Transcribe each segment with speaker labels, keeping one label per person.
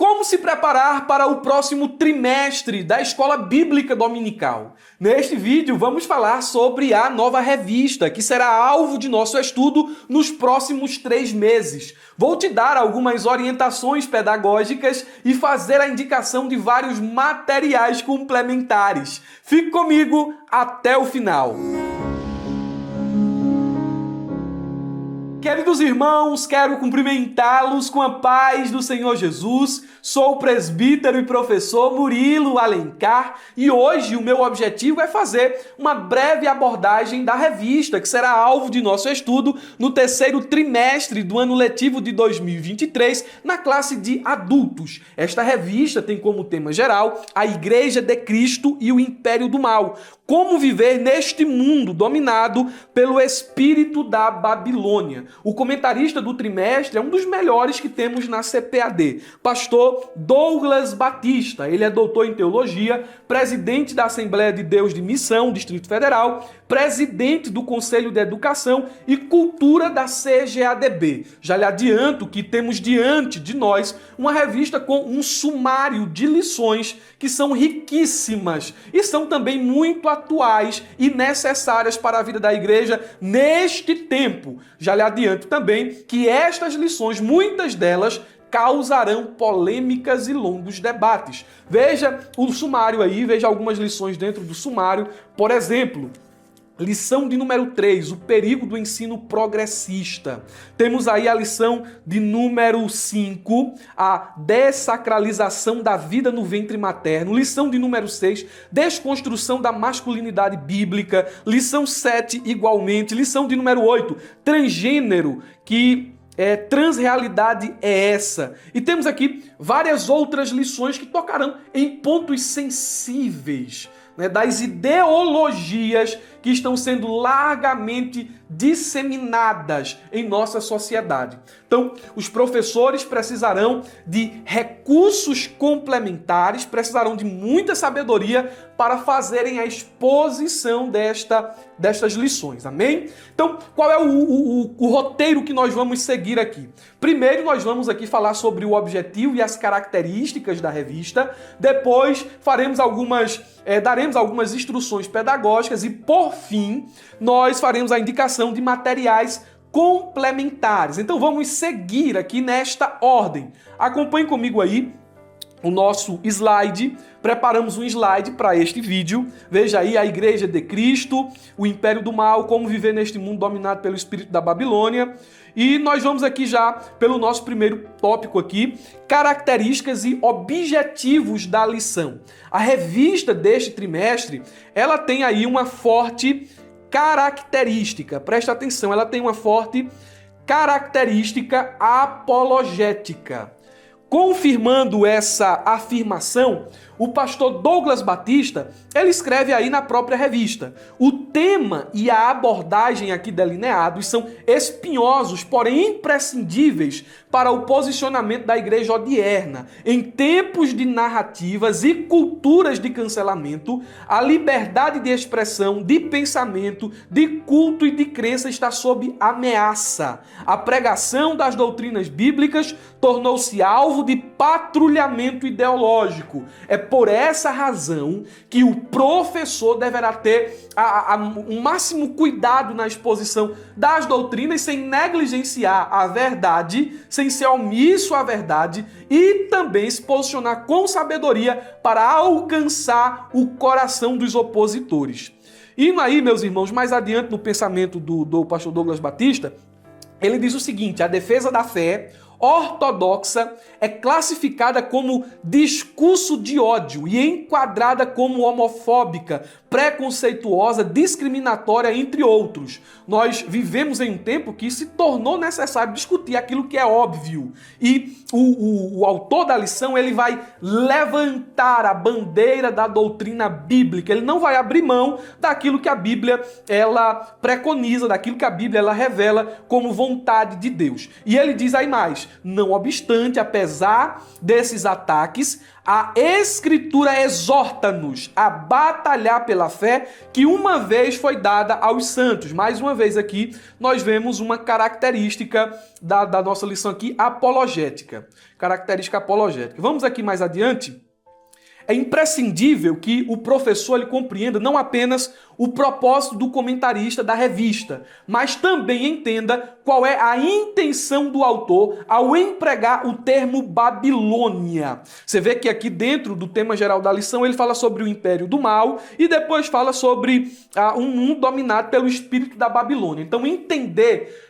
Speaker 1: Como se preparar para o próximo trimestre da Escola Bíblica Dominical? Neste vídeo vamos falar sobre a nova revista, que será alvo de nosso estudo nos próximos 3 meses. Vou te dar algumas orientações pedagógicas e fazer a indicação de vários materiais complementares. Fique comigo até o final. Queridos irmãos, quero cumprimentá-los com a paz do Senhor Jesus. Sou o presbítero e professor Murilo Alencar e hoje o meu objetivo é fazer uma breve abordagem da revista, que será alvo de nosso estudo no terceiro trimestre do ano letivo de 2023, na classe de adultos. Esta revista tem como tema geral a Igreja de Cristo e o Império do Mal. Como viver neste mundo dominado pelo espírito da Babilônia. O comentarista do trimestre é um dos melhores que temos na CPAD, pastor Douglas Batista. Ele é doutor em teologia, presidente da Assembleia de Deus de Missão, Distrito Federal, presidente do Conselho de Educação e Cultura da CGADB. Já lhe adianto que temos diante de nós uma revista com um sumário de lições que são riquíssimas e são também muito atuais e necessárias para a vida da igreja neste tempo. Já lhe adianto também que estas lições, muitas delas, causarão polêmicas e longos debates. Veja o sumário aí, veja algumas lições dentro do sumário. Por exemplo, lição de número 3, o perigo do ensino progressista. Temos aí a lição de número 5, a dessacralização da vida no ventre materno. Lição de número 6, desconstrução da masculinidade bíblica. Lição 7, igualmente. Lição de número 8, transgênero, transrealidade é essa. E temos aqui várias outras lições que tocarão em pontos sensíveis, das ideologias que estão sendo largamente disseminadas em nossa sociedade. Então, os professores precisarão de recursos complementares, precisarão de muita sabedoria para fazerem a exposição destas lições, amém? Então, qual é o roteiro que nós vamos seguir aqui? Primeiro, nós vamos aqui falar sobre o objetivo e as características da revista. Depois, daremos algumas instruções pedagógicas e, por fim, nós faremos a indicação de materiais complementares. Então vamos seguir aqui nesta ordem. Acompanhe comigo aí o nosso slide. Preparamos um slide para este vídeo. Veja aí a Igreja de Cristo, o Império do Mal, como viver neste mundo dominado pelo espírito da Babilônia. E nós vamos aqui já pelo nosso primeiro tópico aqui, características e objetivos da lição. A revista deste trimestre, ela tem aí uma forte característica. Presta atenção, ela tem uma forte característica apologética. Confirmando essa afirmação, o pastor Douglas Batista, ele escreve aí na própria revista: o tema e a abordagem aqui delineados são espinhosos, porém imprescindíveis para o posicionamento da igreja odierna. Em tempos de narrativas e culturas de cancelamento, a liberdade de expressão, de pensamento, de culto e de crença está sob ameaça. A pregação das doutrinas bíblicas tornou-se alvo de patrulhamento ideológico. É por essa razão que o professor deverá ter o máximo cuidado na exposição das doutrinas, sem negligenciar a verdade, sem ser omisso à verdade e também se posicionar com sabedoria para alcançar o coração dos opositores. Indo aí, meus irmãos, mais adiante no pensamento do pastor Douglas Batista, ele diz o seguinte: a defesa da fé ortodoxa é classificada como discurso de ódio e enquadrada como homofóbica, preconceituosa, discriminatória, entre outros. Nós vivemos em um tempo que se tornou necessário discutir aquilo que é óbvio. E o autor da lição, ele vai levantar a bandeira da doutrina bíblica. Ele não vai abrir mão daquilo que a Bíblia ela preconiza, daquilo que a Bíblia ela revela como vontade de Deus. E ele diz aí mais: Mas, não obstante, apesar desses ataques, a Escritura exorta-nos a batalhar pela fé que uma vez foi dada aos santos. Mais uma vez aqui, nós vemos uma característica da nossa lição aqui, apologética. Característica apologética. Vamos aqui mais adiante. É imprescindível que o professor ele compreenda não apenas o propósito do comentarista da revista, mas também entenda qual é a intenção do autor ao empregar o termo Babilônia. Você vê que aqui dentro do tema geral da lição ele fala sobre o império do mal e depois fala sobre um mundo dominado pelo espírito da Babilônia. Então entender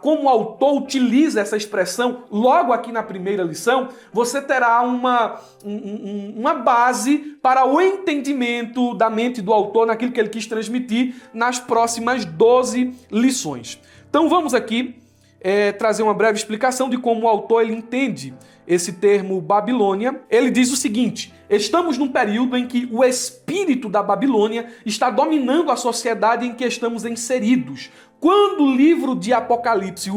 Speaker 1: como o autor utiliza essa expressão logo aqui na primeira lição, você terá uma base para o entendimento da mente do autor naquilo que ele quis transmitir nas próximas 12 lições. Então vamos aqui trazer uma breve explicação de como o autor ele entende esse termo Babilônia. Ele diz o seguinte: estamos num período em que o espírito da Babilônia está dominando a sociedade em que estamos inseridos. Quando o livro de Apocalipse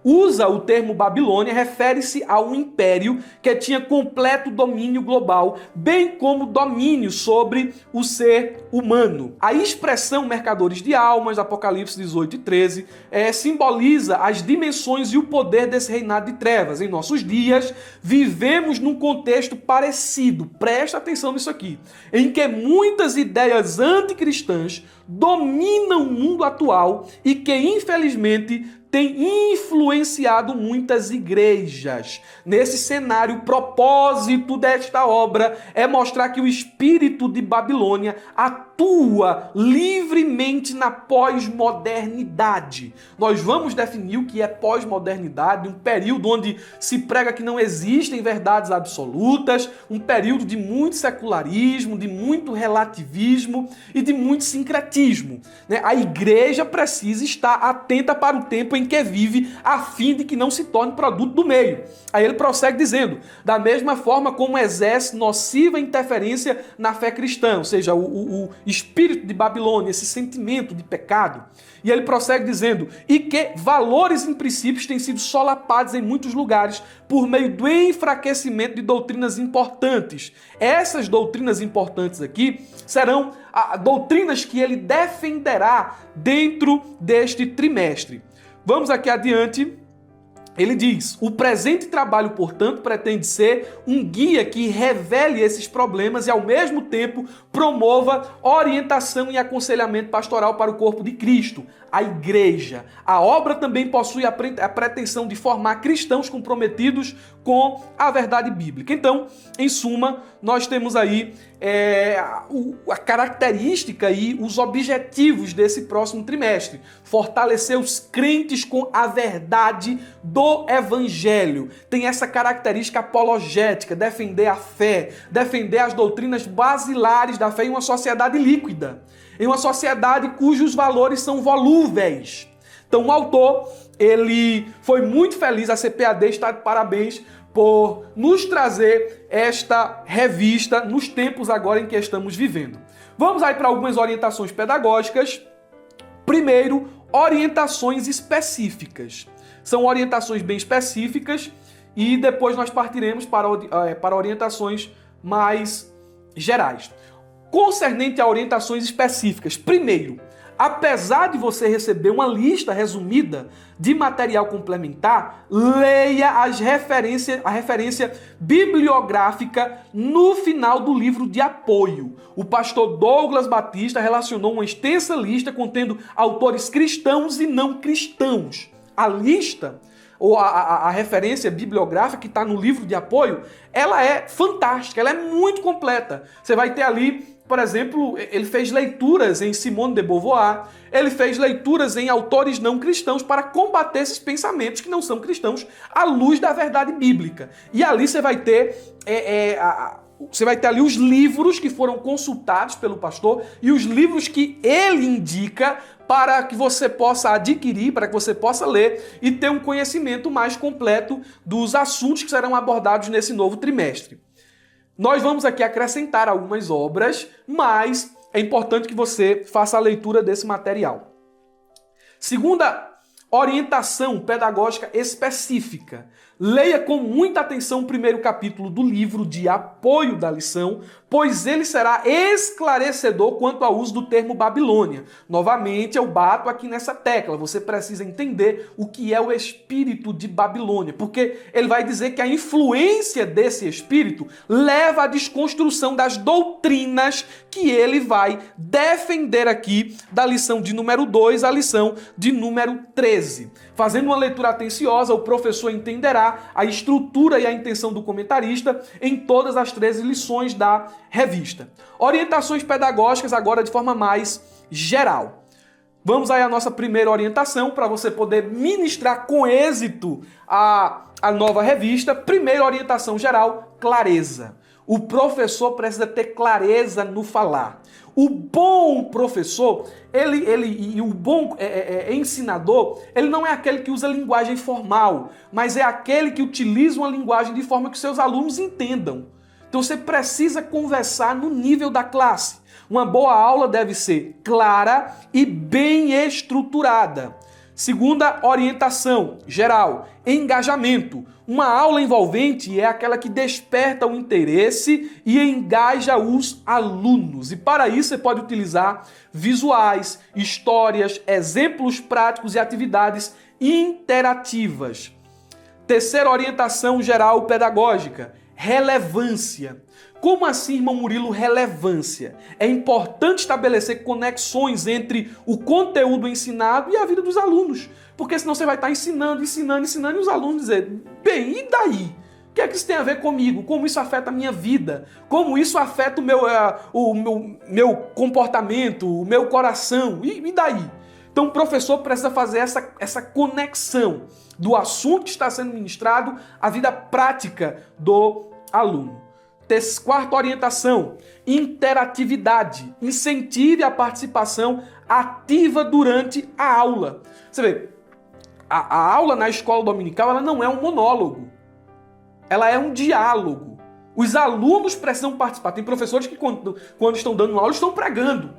Speaker 1: usa o termo Babilônia, refere-se a um império que tinha completo domínio global, bem como domínio sobre o ser humano. A expressão mercadores de almas, Apocalipse 18 e 13, simboliza as dimensões e o poder desse reinado de trevas. Em nossos dias, vivemos num contexto parecido, presta atenção nisso aqui, em que muitas ideias anticristãs dominam o mundo atual e que, infelizmente, tem influenciado muitas igrejas. Nesse cenário, o propósito desta obra é mostrar que o espírito de Babilônia atua livremente na pós-modernidade. Nós vamos definir o que é pós-modernidade, um período onde se prega que não existem verdades absolutas, um período de muito secularismo, de muito relativismo e de muito sincretismo. A igreja precisa estar atenta para o tempo em que vive, a fim de que não se torne produto do meio. Aí ele prossegue dizendo: da mesma forma como exerce nociva interferência na fé cristã, ou seja, o espírito de Babilônia, esse sentimento de pecado. E ele prossegue dizendo: e que valores e princípios têm sido solapados em muitos lugares por meio do enfraquecimento de doutrinas importantes. Essas doutrinas importantes aqui serão doutrinas que ele defenderá dentro deste trimestre. Vamos aqui adiante. Ele diz: o presente trabalho, portanto, pretende ser um guia que revele esses problemas e, ao mesmo tempo, promova orientação e aconselhamento pastoral para o corpo de Cristo, a igreja. A obra também possui a pretensão de formar cristãos comprometidos com a verdade bíblica. Então, em suma, nós temos aí a característica e os objetivos desse próximo trimestre: fortalecer os crentes com a verdade do Evangelho. Tem essa característica apologética, defender a fé, defender as doutrinas basilares da fé em uma sociedade líquida, em uma sociedade cujos valores são volúveis. Então o autor, ele foi muito feliz, a CPAD está de parabéns por nos trazer esta revista nos tempos agora em que estamos vivendo. Vamos aí para algumas orientações pedagógicas. Primeiro, orientações específicas. São orientações bem específicas e depois nós partiremos para orientações mais gerais. Concernente a orientações específicas, primeiro, apesar de você receber uma lista resumida de material complementar, leia a referência bibliográfica no final do livro de apoio. O pastor Douglas Batista relacionou uma extensa lista contendo autores cristãos e não cristãos. A lista, ou a referência bibliográfica que está no livro de apoio, ela é fantástica, ela é muito completa. Você vai ter ali, por exemplo, ele fez leituras em Simone de Beauvoir, ele fez leituras em autores não cristãos para combater esses pensamentos que não são cristãos à luz da verdade bíblica. E ali você vai ter ali os livros que foram consultados pelo pastor e os livros que ele indica para que você possa adquirir, para que você possa ler e ter um conhecimento mais completo dos assuntos que serão abordados nesse novo trimestre. Nós vamos aqui acrescentar algumas obras, mas é importante que você faça a leitura desse material. Segunda Orientação pedagógica específica. Leia com muita atenção o primeiro capítulo do livro de apoio da lição, pois ele será esclarecedor quanto ao uso do termo Babilônia. Novamente, eu bato aqui nessa tecla. Você precisa entender o que é o espírito de Babilônia, porque ele vai dizer que a influência desse espírito leva à desconstrução das doutrinas que ele vai defender aqui da lição de número 2 à lição de número 13. Fazendo uma leitura atenciosa, o professor entenderá a estrutura e a intenção do comentarista em todas as 13 lições da revista. Orientações pedagógicas agora de forma mais geral. Vamos aí à nossa primeira orientação para você poder ministrar com êxito a nova revista. Primeira orientação geral, clareza. O professor precisa ter clareza no falar. O bom professor, e o bom ensinador, ele não é aquele que usa linguagem formal, mas é aquele que utiliza uma linguagem de forma que seus alunos entendam. Então você precisa conversar no nível da classe. Uma boa aula deve ser clara e bem estruturada. Segunda orientação geral, engajamento. Uma aula envolvente é aquela que desperta o interesse e engaja os alunos. E para isso você pode utilizar visuais, histórias, exemplos práticos e atividades interativas. Terceira orientação geral pedagógica, relevância. Como assim, irmão Murilo, relevância? É importante estabelecer conexões entre o conteúdo ensinado e a vida dos alunos. Porque senão você vai estar ensinando, e os alunos dizer, bem, e daí? O que é que isso tem a ver comigo? Como isso afeta a minha vida? Como isso afeta o meu comportamento, o meu coração? E daí? Então o professor precisa fazer essa conexão do assunto que está sendo ministrado à vida prática do aluno. Quarta orientação, interatividade. Incentive a participação ativa durante a aula. Você vê, a aula na escola dominical ela não é um monólogo. Ela é um diálogo. Os alunos precisam participar. Tem professores que quando estão dando aula estão pregando.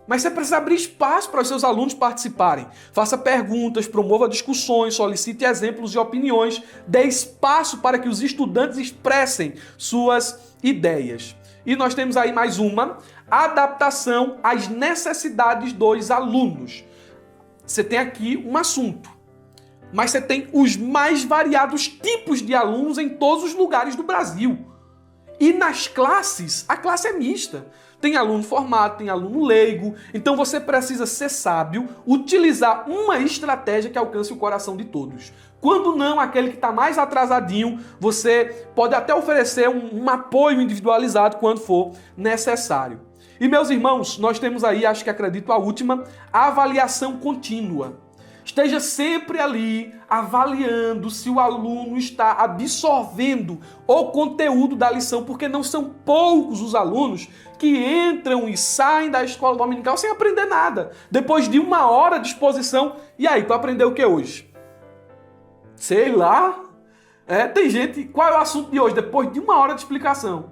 Speaker 1: Mas você precisa abrir espaço para os seus alunos participarem. Faça perguntas, promova discussões, solicite exemplos e opiniões, dê espaço para que os estudantes expressem suas ideias. E nós temos aí mais uma, adaptação às necessidades dos alunos. Você tem aqui um assunto, mas você tem os mais variados tipos de alunos em todos os lugares do Brasil. E nas classes, a classe é mista. Tem aluno formado, tem aluno leigo. Então você precisa ser sábio, utilizar uma estratégia que alcance o coração de todos. Quando não, aquele que está mais atrasadinho, você pode até oferecer um apoio individualizado quando for necessário. E meus irmãos, nós temos aí, acho que acredito a última, a avaliação contínua. Esteja sempre ali avaliando se o aluno está absorvendo o conteúdo da lição, porque não são poucos os alunos que entram e saem da escola dominical sem aprender nada. Depois de 1 hora de exposição, e aí, tu aprendeu o que hoje? Sei lá. Tem gente, qual é o assunto de hoje? Depois de 1 hora de explicação.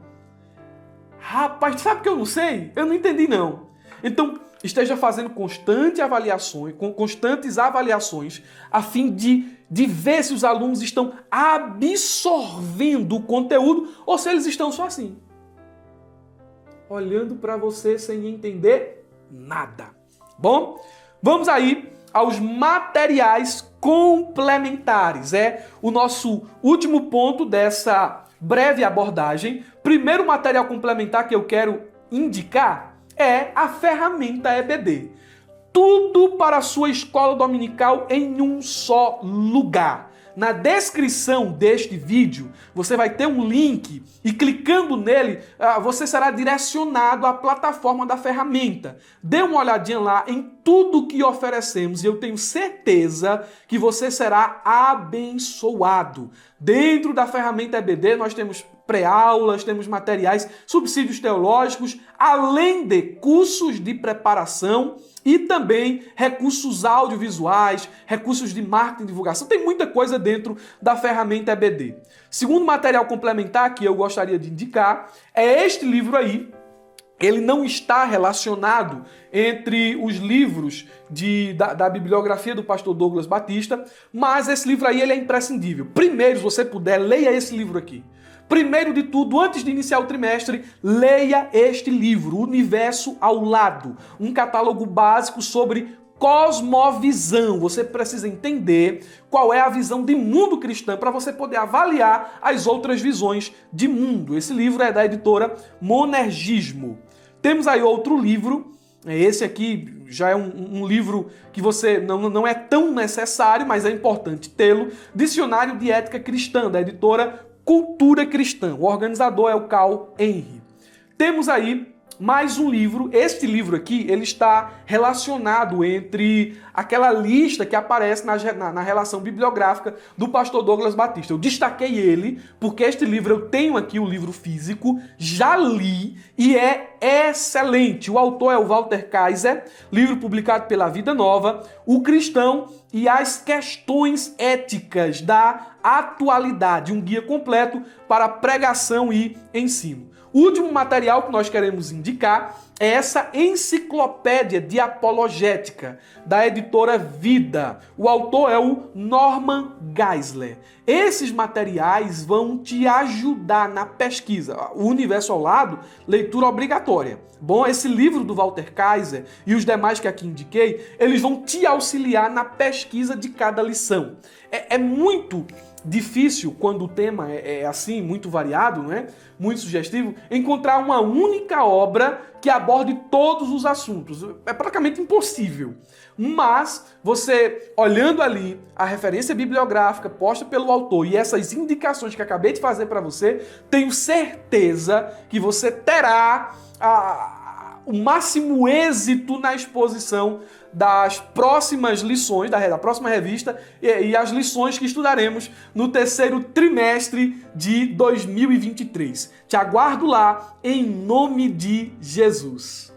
Speaker 1: Rapaz, tu sabe que eu não sei? Eu não entendi não. Então, esteja fazendo constantes avaliações a fim de ver se os alunos estão absorvendo o conteúdo ou se eles estão só assim, olhando para você sem entender nada. Bom, vamos aí aos materiais complementares. É o nosso último ponto dessa breve abordagem. Primeiro material complementar que eu quero indicar é a ferramenta EBD. Tudo para a sua escola dominical em um só lugar. Na descrição deste vídeo, você vai ter um link e clicando nele, você será direcionado à plataforma da ferramenta. Dê uma olhadinha lá em tudo que oferecemos e eu tenho certeza que você será abençoado. Dentro da ferramenta EBD, nós temos pré-aulas, temos materiais, subsídios teológicos, além de cursos de preparação e também recursos audiovisuais, recursos de marketing e divulgação. Tem muita coisa dentro da ferramenta EBD. Segundo material complementar que eu gostaria de indicar é este livro aí, ele não está relacionado entre os livros da bibliografia do pastor Douglas Batista, mas esse livro aí ele é imprescindível. Primeiro, se você puder, leia esse livro aqui. Primeiro de tudo, antes de iniciar o trimestre, leia este livro, Universo ao Lado, um catálogo básico sobre cosmovisão. Você precisa entender qual é a visão de mundo cristã para você poder avaliar as outras visões de mundo. Esse livro é da editora Monergismo. Temos aí outro livro, esse aqui já é um livro que você não é tão necessário, mas é importante tê-lo, Dicionário de Ética Cristã, da editora Cultura Cristã. O organizador é o Carl Henry. Temos aí mais um livro. Este livro aqui, ele está relacionado entre aquela lista que aparece na relação bibliográfica do pastor Douglas Batista. Eu destaquei ele porque este livro, eu tenho aqui o livro físico, já li e é excelente. O autor é o Walter Kaiser, livro publicado pela Vida Nova, O Cristão e as Questões Éticas da Atualidade, um guia completo para pregação e ensino. O último material que nós queremos indicar é essa enciclopédia de apologética da editora Vida. O autor é o Norman Geisler. Esses materiais vão te ajudar na pesquisa. O Universo ao Lado, leitura obrigatória. Bom, esse livro do Walter Kaiser e os demais que aqui indiquei, eles vão te auxiliar na pesquisa de cada lição. É muito difícil, quando o tema é assim, muito variado, não é? Muito sugestivo, encontrar uma única obra que aborde todos os assuntos. É praticamente impossível. Mas você, olhando ali a referência bibliográfica posta pelo autor e essas indicações que acabei de fazer para você, tenho certeza que você terá o máximo êxito na exposição das próximas lições, da próxima revista e as lições que estudaremos no terceiro trimestre de 2023. Te aguardo lá, em nome de Jesus.